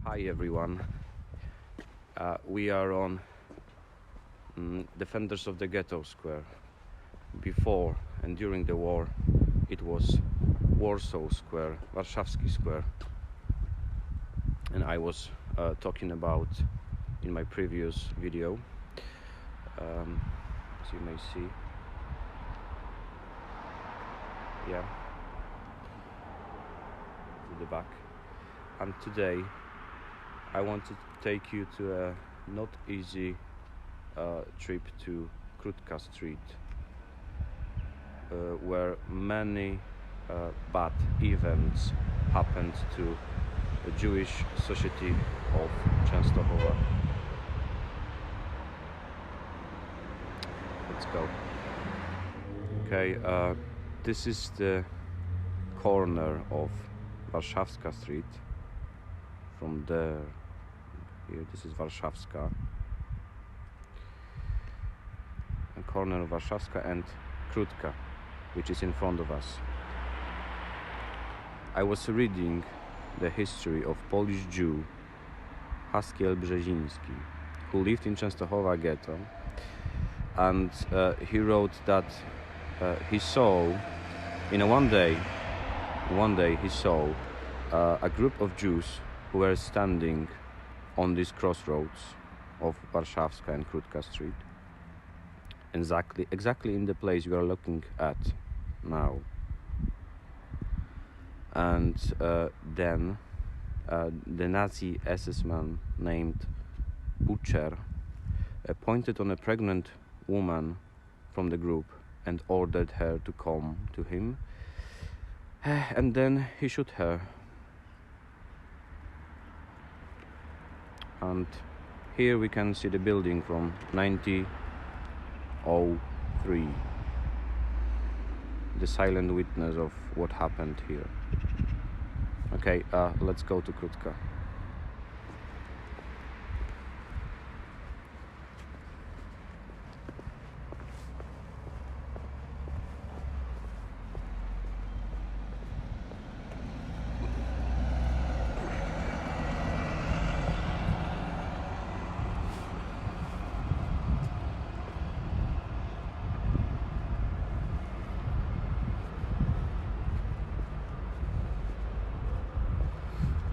Hi everyone. We are on Defenders of the Ghetto Square. Before and during the war it was Warsaw Square, Warszawski Square. And I was talking about in my previous video, as you may see. Yeah, to the back. And today I want to take you to a not easy trip to Krótka Street, where many bad events happened to the Jewish society of Częstochowa. Let's go. Okay, this is the corner of Warszawska Street. From there, here, this is Warszawska. A corner of Warszawska and Krótka, which is in front of us. I was reading the history of Polish Jew Haskiel Brzeziński, who lived in Częstochowa ghetto, and he wrote that he saw, one day he saw a group of Jews who were standing on this crossroads of Warszawska and Krótka Street, exactly in the place you are looking at now. And then the Nazi SS man named Butcher pointed on a pregnant woman from the group and ordered her to come to him, and then he shot her. And here we can see the building from 1903, the silent witness of what happened here. Okay, let's go to Krótka.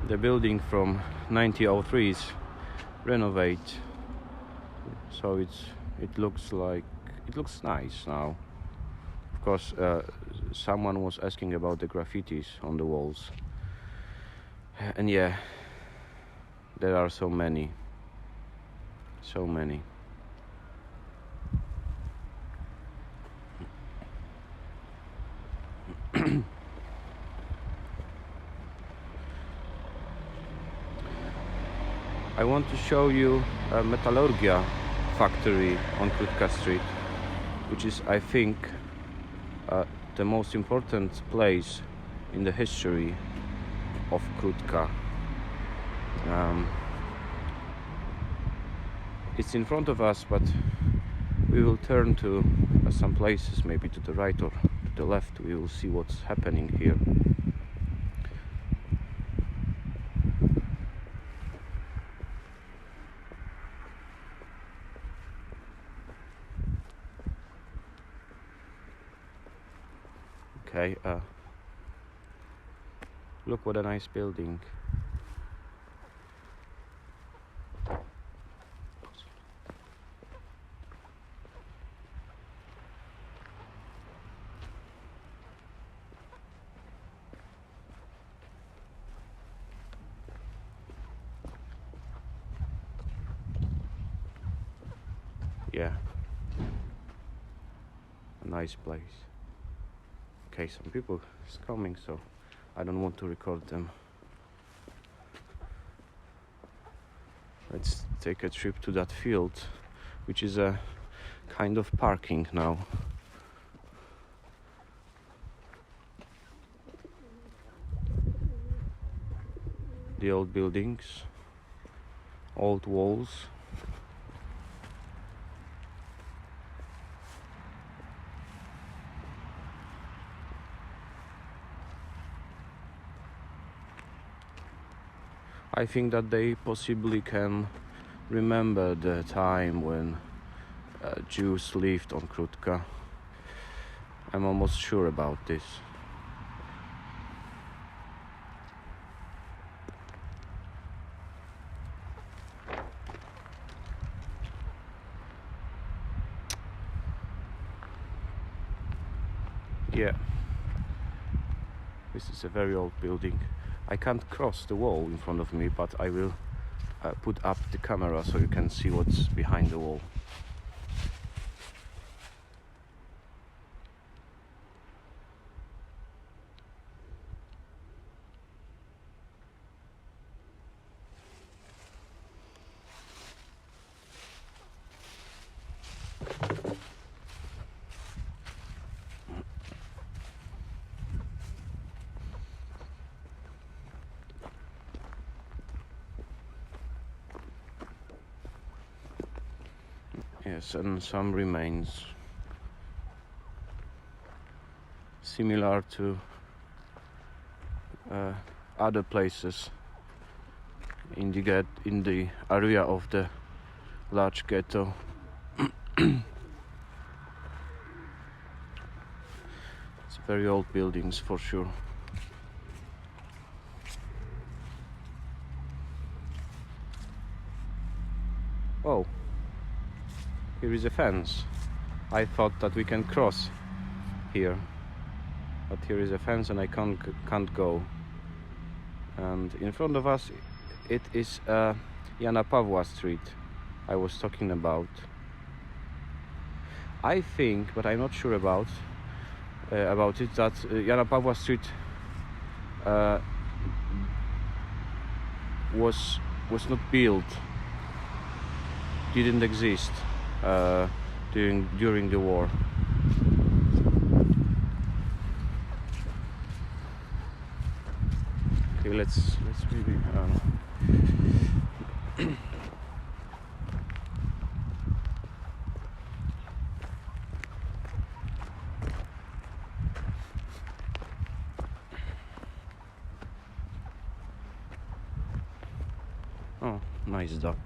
The building from 1903 is renovated, so it looks nice now. Of course, someone was asking about the graffitis on the walls, and yeah, there are so many. I want to show you a Metalurgia factory on Krótka Street, which is, I think, the most important place in the history of Krótka. It's in front of us, but we will turn to some places, maybe to the right or to the left. We will see what's happening here. Okay, look what a nice building. Yeah, a nice place. Okay, some people is coming, so I don't want to record them. Let's take a trip to that field, which is a kind of parking now. The old buildings, old walls. I think that they possibly can remember the time when Jews lived on Krótka. I'm almost sure about this. Yeah, this is a very old building. I can't cross the wall in front of me, but I will put up the camera so you can see what's behind the wall. Yes, and some remains similar to other places in the area of the large ghetto. It's very old buildings for sure. Oh, here is a fence. I thought that we can cross here, but here is a fence and I can't go. And in front of us it is Jana Pawła Street I was talking about. I think, but I'm not sure about it, that Jana Pawła Street was not built, didn't exist during the war. Okay, let's maybe oh, nice duck.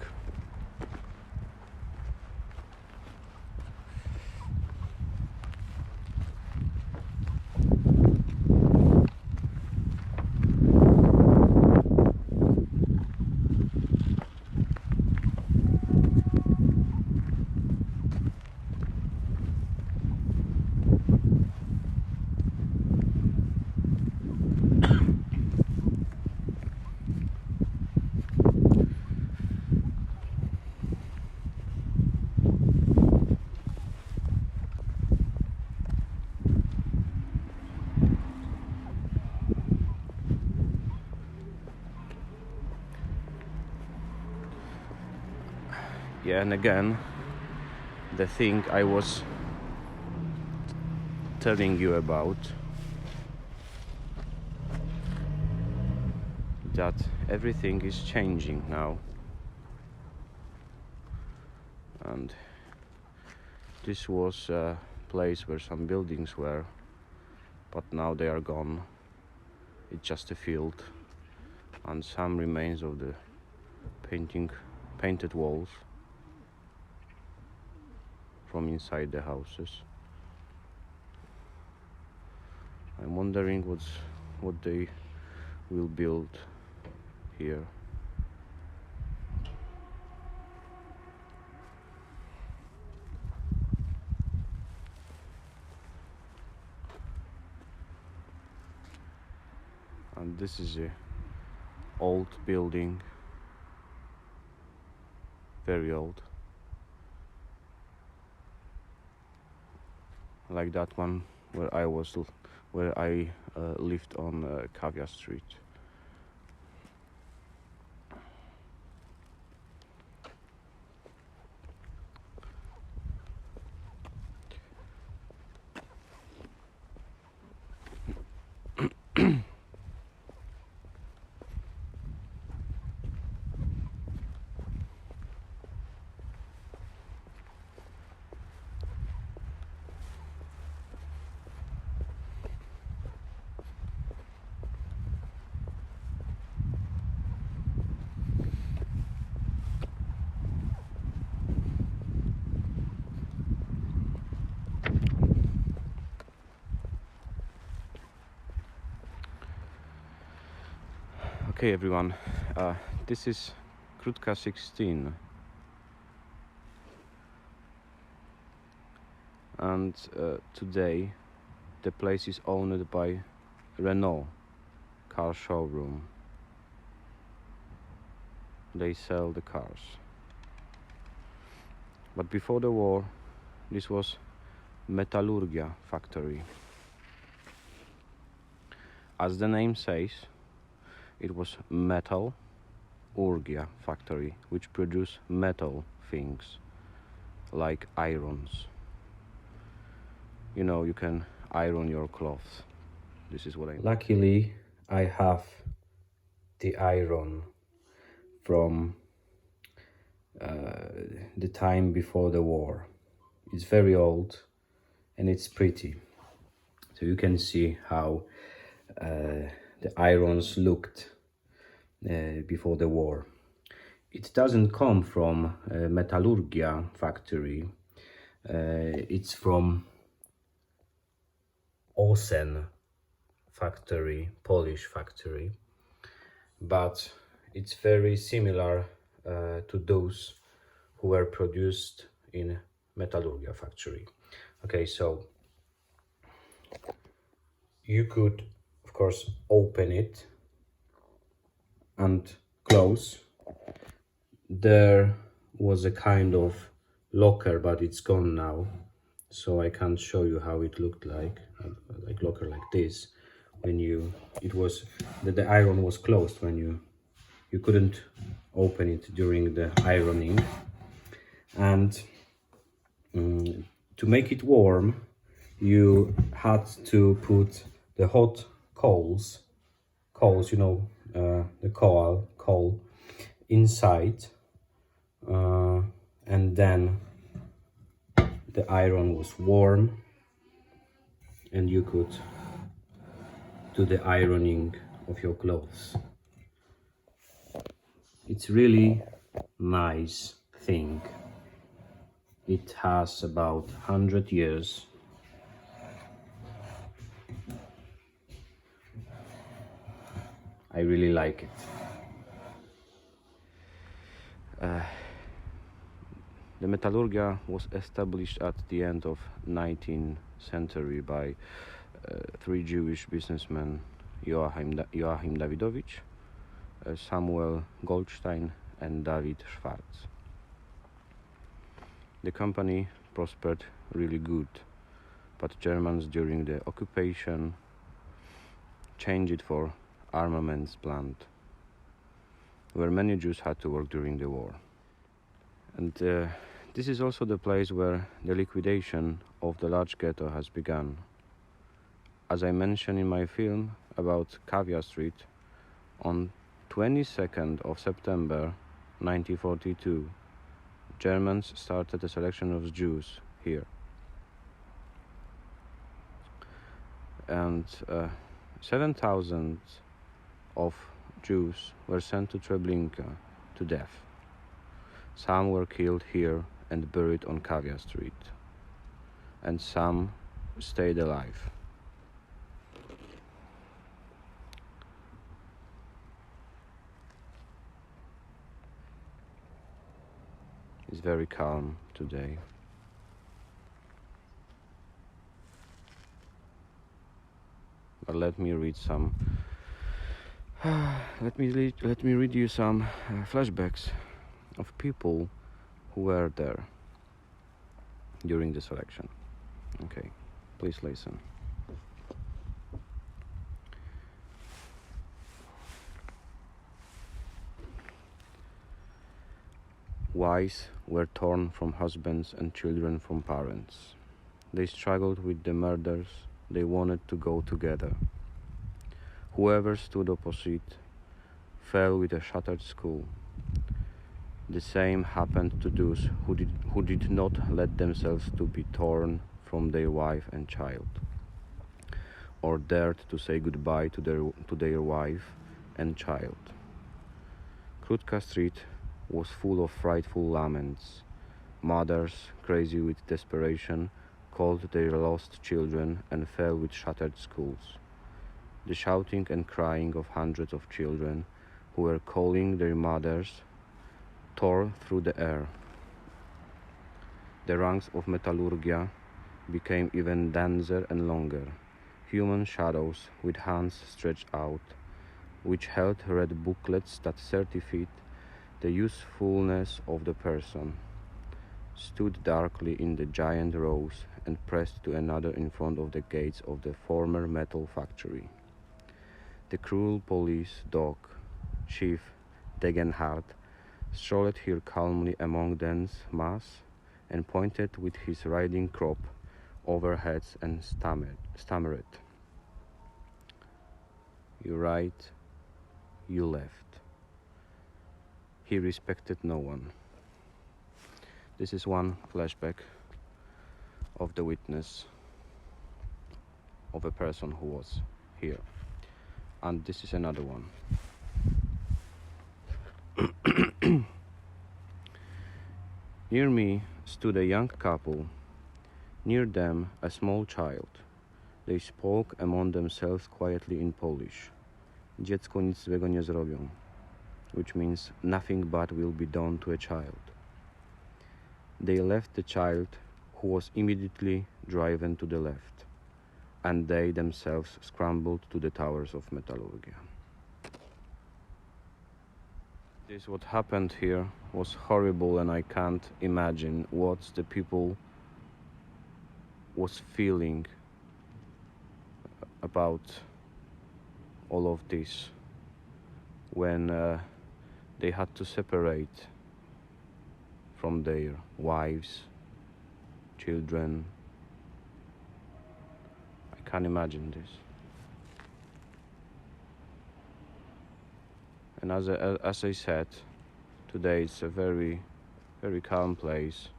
Yeah, and again, the thing I was telling you about, that everything is changing now, and this was a place where some buildings were, but now they are gone. It's just a field and some remains of the painted walls from inside the houses. I'm wondering what they will build here. And this is a old building, very old, like that one where I lived on Kawia Street. Okay, everyone, this is Krótka 16, and today the place is owned by Renault car showroom. They sell the cars. But before the war, this was Metalurgia factory. As the name says, it was Metalurgia factory, which produced metal things like irons. You know, you can iron your clothes. This is what I mean. Luckily, I have the iron from the time before the war. It's very old and it's pretty. So you can see how the irons looked before the war. It doesn't come from Metalurgia factory. It's from Osen factory, Polish factory, but it's very similar to those who were produced in Metalurgia factory. Okay, so you could, of course, open it and close. There was a kind of locker, but it's gone now, so I can't show you how it looked like locker like this. When the iron was closed, when you couldn't open it during the ironing. And to make it warm, you had to put the hot coals, you know, the coal inside, and then the iron was warm and you could do the ironing of your clothes. It's really nice thing. It has about 100 years. I really like it. The Metalurgia was established at the end of 19th century by three Jewish businessmen, Joachim Dawidowicz, Samuel Goldstein and David Schwarz. The company prospered really good, but Germans during the occupation changed it for armaments plant, where many Jews had to work during the war. And this is also the place where the liquidation of the large ghetto has begun. As I mentioned in my film about Kawia Street, on 22nd of September 1942, Germans started a selection of Jews here. And 7,000 of Jews were sent to Treblinka to death. Some were killed here and buried on Kawia Street, and some stayed alive. It's very calm today. But let me read some. Let me read you some flashbacks of people who were there during the selection. Okay, please listen. Wives were torn from husbands and children from parents. They struggled with the murders. They wanted to go together. Whoever stood opposite fell with a shattered skull. The same happened to those who did not let themselves to be torn from their wife and child, or dared to say goodbye to their wife and child. Krótka Street was full of frightful laments. Mothers, crazy with desperation, called their lost children and fell with shattered skulls. The shouting and crying of hundreds of children who were calling their mothers tore through the air. The ranks of Metalurgia became even denser and longer, human shadows with hands stretched out, which held red booklets that certified the usefulness of the person, stood darkly in the giant rows and pressed to another in front of the gates of the former metal factory. The cruel police dog, Chief Degenhardt, strolled here calmly among dense mass and pointed with his riding crop over heads and stammered. "You right, you left." He respected no one. This is one flashback of the witness of a person who was here. And this is another one. Near me stood a young couple, near them a small child. They spoke among themselves quietly in Polish. Dziecko nic złego nie zrobią, which means nothing bad will be done to a child. They left the child, who was immediately driven to the left, and they themselves scrambled to the towers of Metalurgia. This what happened here was horrible, and I can't imagine what the people was feeling about all of this when they had to separate from their wives, children. I can't imagine this. And as I said, today it's a very, very calm place.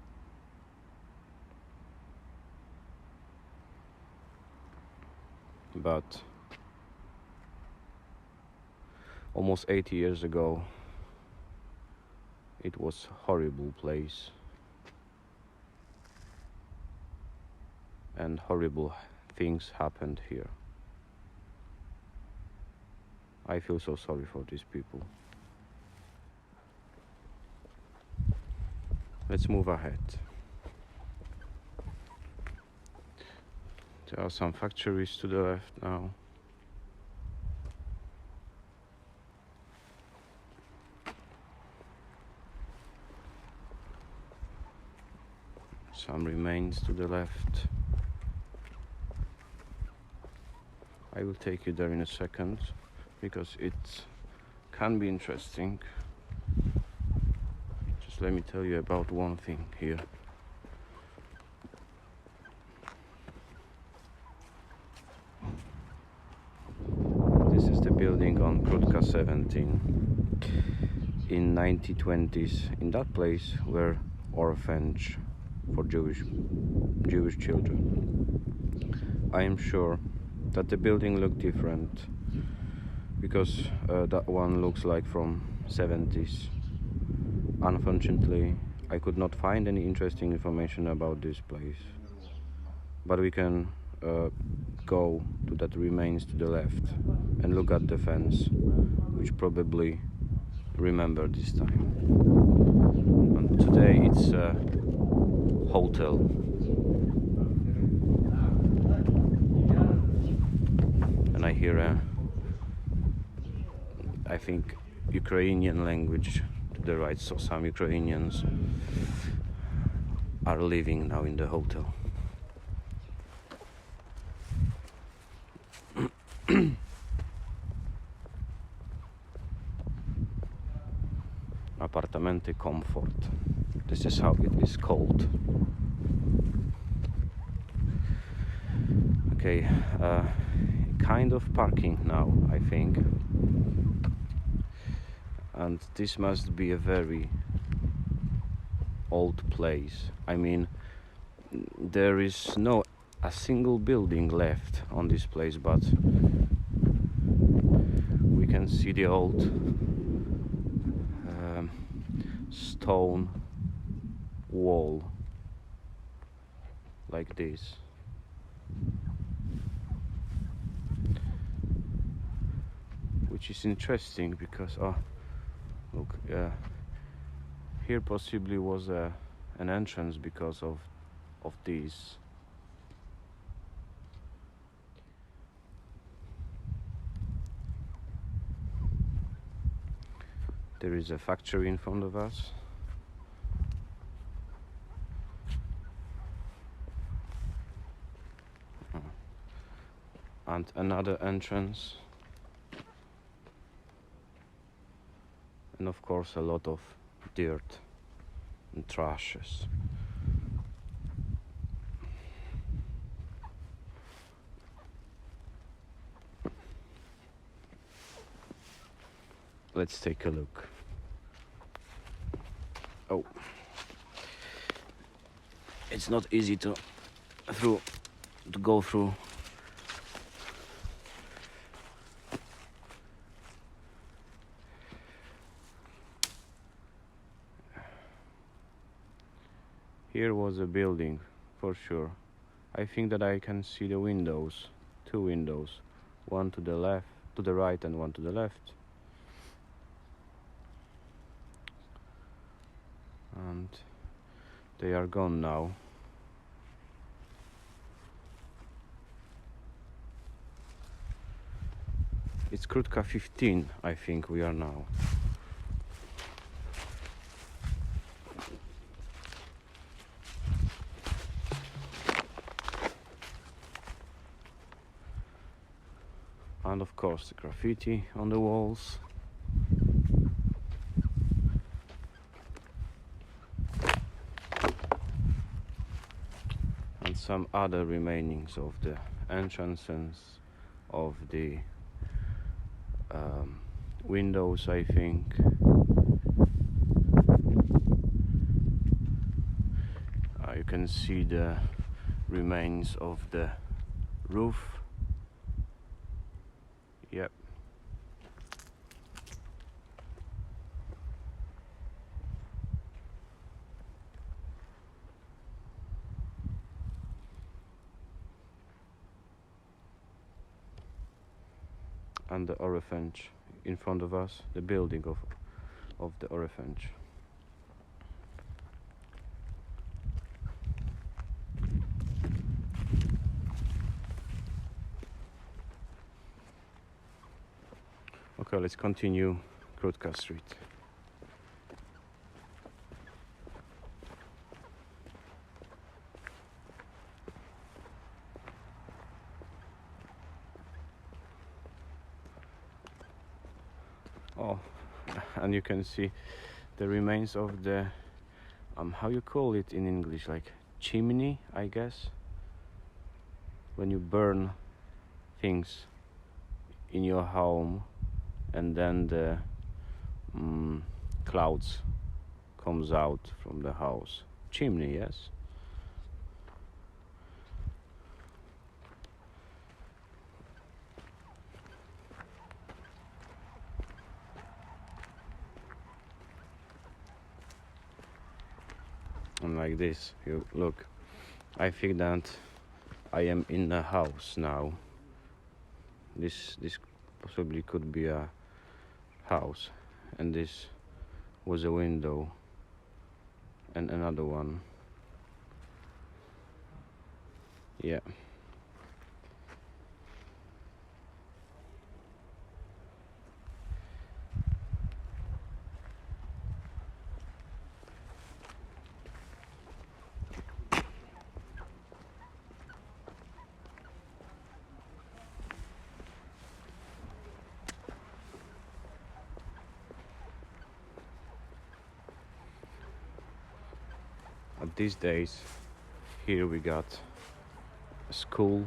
But almost 80 years ago, it was a horrible place. And horrible things happened here. I feel so sorry for these people. Let's move ahead. There are some factories to the left now. Some remains to the left. I will take you there in a second, because it can be interesting. Just let me tell you about one thing here. This is the building on Krótka 17. In 1920s, in that place were orphanage for Jewish children. I am sure that the building looked different, because that one looks like from 70s. Unfortunately, I could not find any interesting information about this place, but we can go to that remains to the left and look at the fence, which probably remember this time. And today it's a hotel. And I hear I think Ukrainian language to the right, so some Ukrainians are living now in the hotel. Apartamenty Comfort. This is how it is called. Okay, kind of parking now, I think. And this must be a very old place. I mean, there is no a single building left on this place, but we can see the old stone wall like this. which is interesting because look, here possibly was an entrance because of these. There is a factory in front of us. And another entrance. And of course a lot of dirt and trashes. Let's take a look. Oh, it's not easy to go through. Here was a building for sure. I think that I can see the windows, 2 windows, one to the left, to the right, and one to the left. And they are gone now. It's Krótka 15, I think we are now. And of course the graffiti on the walls. And some other remainings of the entrances, of the windows, I think. You can see the remains of the roof. Yep. And the orphanage in front of us, the building of the orphanage. Okay, let's continue Krótka Street. Oh, and you can see the remains of the how you call it in English, like chimney, I guess, when you burn things in your home and then the clouds comes out from the house. Chimney, yes. And like this, you look, I think that I am in a house now. This possibly could be a house, and this was a window and another one. Yeah. These days, here we got a school.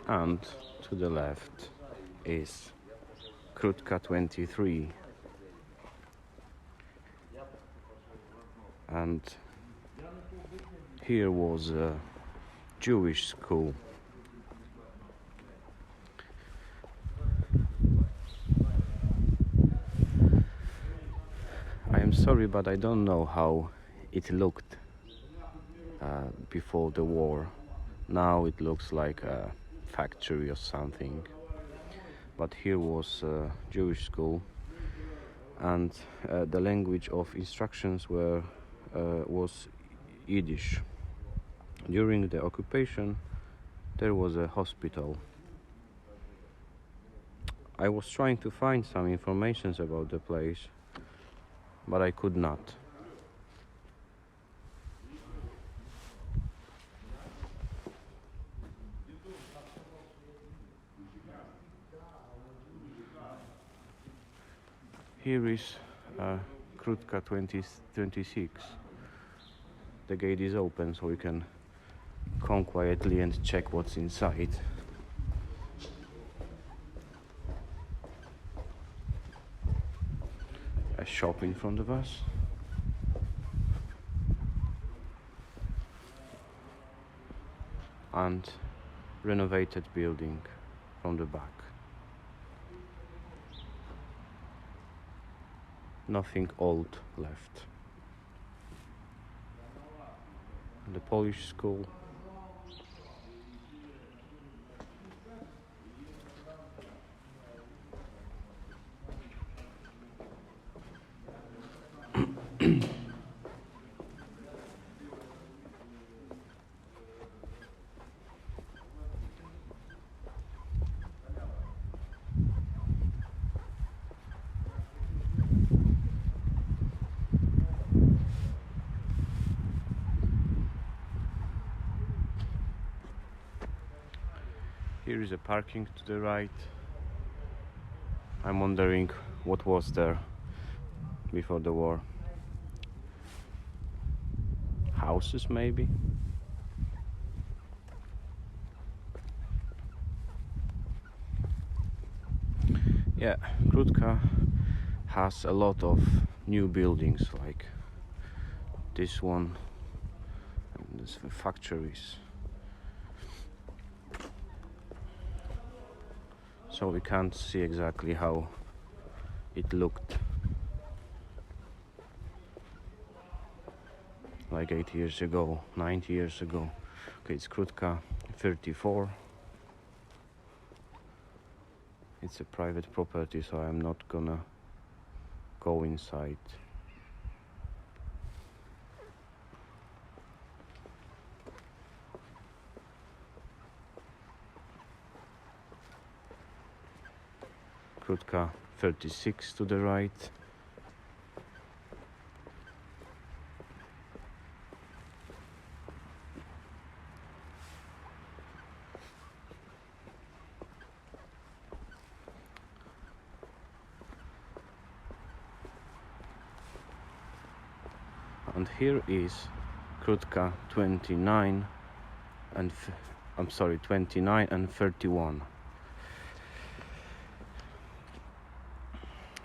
And to the left is Krótka 23. And here was a Jewish school. I am sorry, but I don't know how it looked before the war. Now it looks like a factory or something. But here was a Jewish school, and the language of instructions was Yiddish. During the occupation, there was a hospital. I was trying to find some information about the place, but I could not. Here is Krótka 2026. The gate is open, so we can come quietly and check what's inside. A shop in front of us. And renovated building from the back. Nothing old left. The Polish school. Here is a parking to the right. I'm wondering what was there before the war. Houses maybe? Yeah, Krótka has a lot of new buildings like this one and these factories. So we can't see exactly how it looked like 8 years ago, 90 years ago. Okay, it's Krótka 34. It's a private property, so I'm not gonna go inside. Krótka 36 to the right. And here is Krótka 29 and 29 and 31.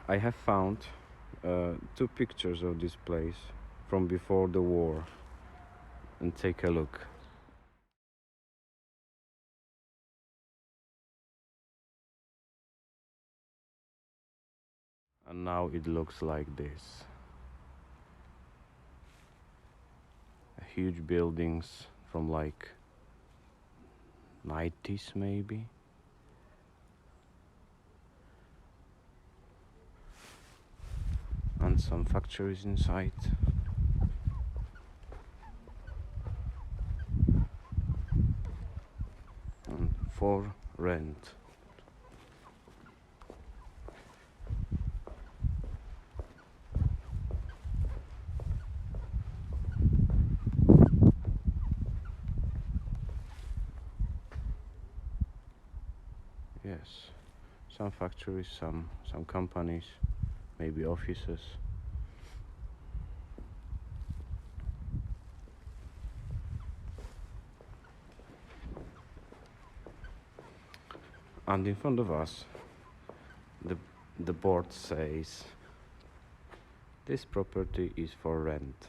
I have found 2 pictures of this place from before the war, and take a look. And now it looks like this. Huge buildings from like 90s maybe. And some factories inside. And for rent. Yes, some factories, some companies, maybe offices. And in front of us, the board says, this property is for rent.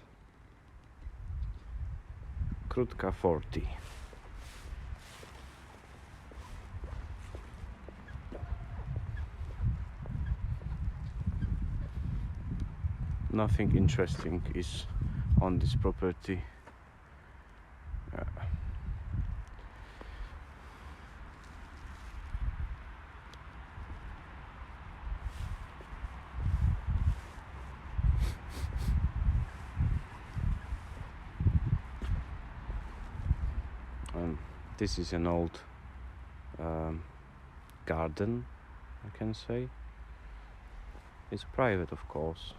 Krótka 40. nothing interesting is on this property. This is an old garden, I can say. It's private, of course,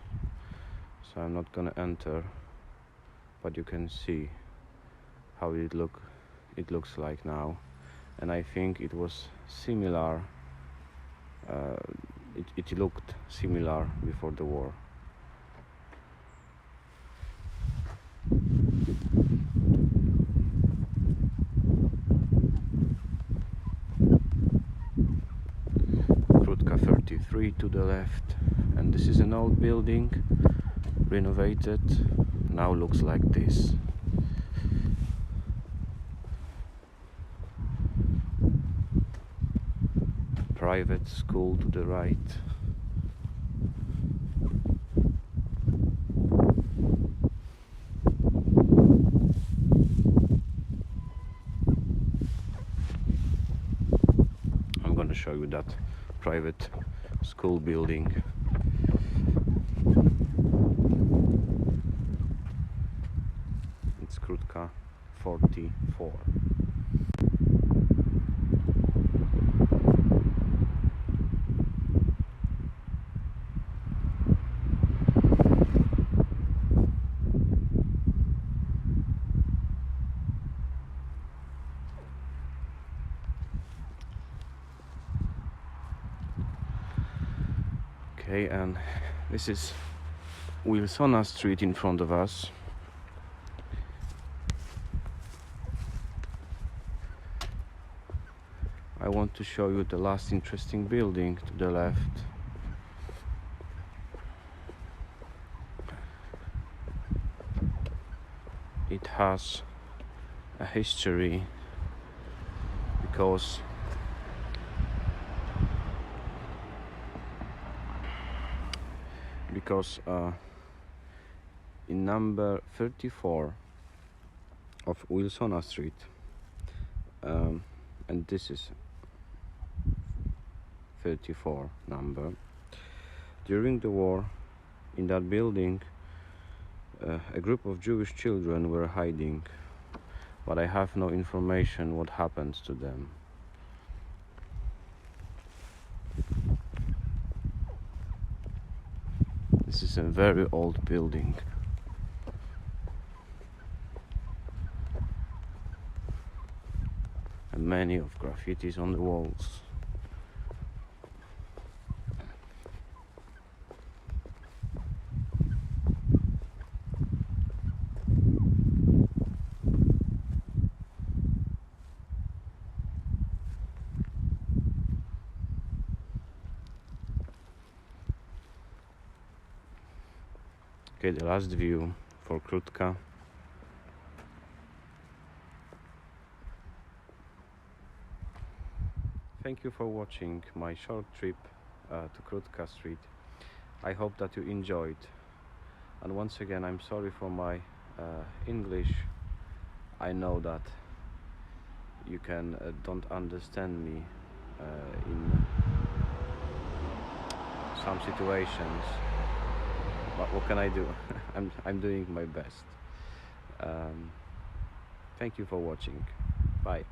so I'm not gonna enter, but you can see how it looks like now. And I think it was similar, it looked similar before the war. Krótka 33 to the left, and this is an old building, renovated, now looks like this. Private school to the right. I'm going to show you that private school building. It's Krótka 44. Okay, and this is Wilsona Street in front of us. I want to show you the last interesting building to the left. It has a history because in number 34 of Wilsona Street, and this is 34 number, during the war, in that building a group of Jewish children were hiding, but I have no information what happens to them. This is a very old building. And many of graffitis on the walls. Okay, the last view for Krótka. Thank you for watching my short trip to Krótka Street. I hope that you enjoyed. And once again, I'm sorry for my English. I know that you don't understand me in some situations. But what can I do? I'm doing my best. Thank you for watching. Bye.